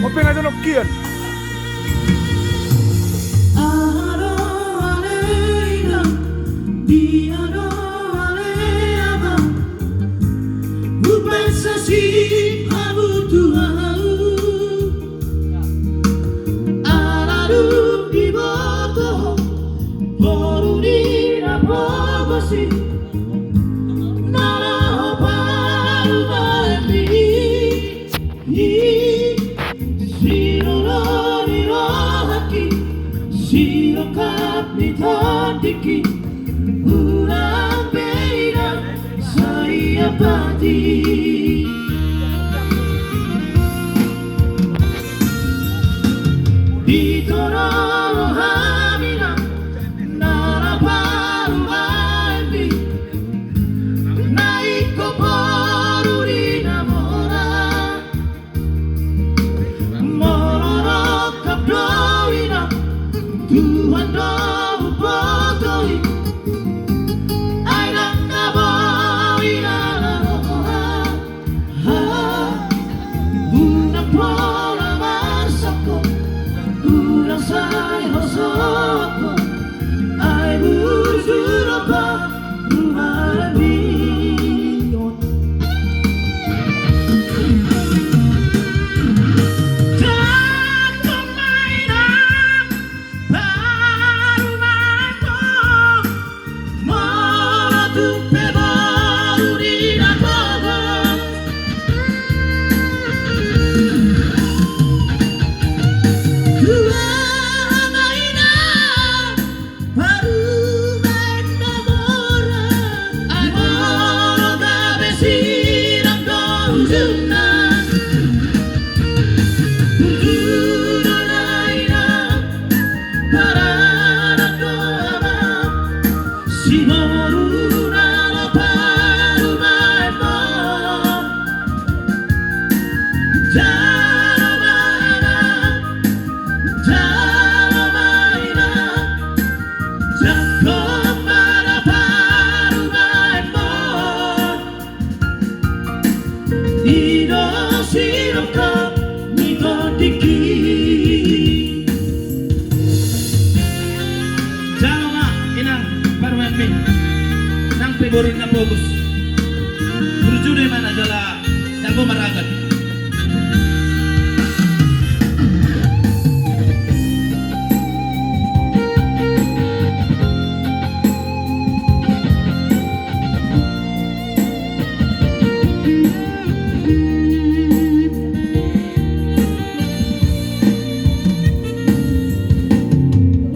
Open aja no kian. Silokap ni tandiki ulang beira saya pati di tororo hamina nara paru albi naiko paru di namora mororo kapdoina Tuhan tahu betul, ayah tak boleh laluan. Bukan pola masaku, bukan saya masaku. Ayah bujur apa rumah bion. Jatuh mainan. Burin na fokus. Berjudi mana adalah jago maragat.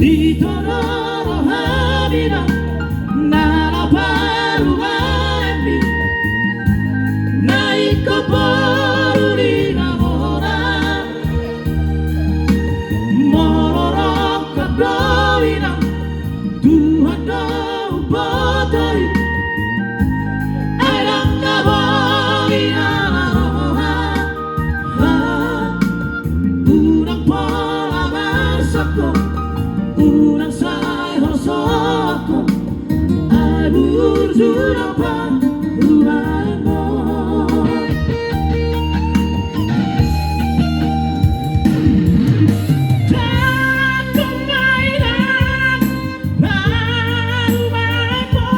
Di tororo hamina nara paru albi naiko paru di namora mororo kapdoina Tuhan tahu betul ayah tak boleh laluan bukan pola masaku bukan saya masaku bujur apa rumahmu jatuh mainan baru mampu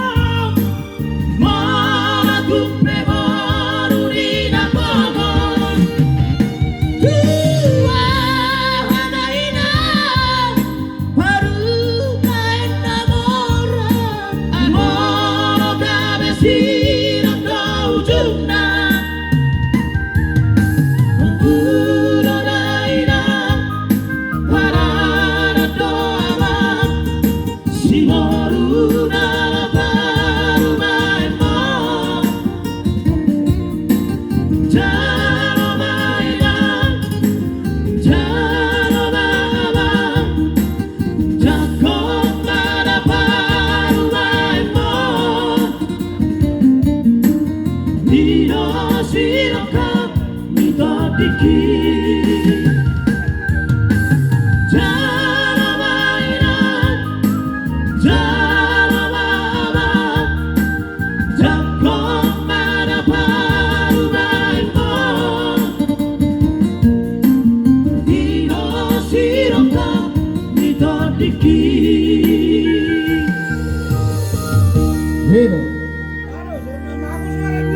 melakukan baru di napongan tua hanaina baru main namora Sirang kau jumna Uroraina Parana doama Simoruna Paru maimo Jaro mainan Jaro baba Jakong pada paru maimo Silokap ni tandiki Jara mainan Jara baba Jakong pada nitadiki. Amen.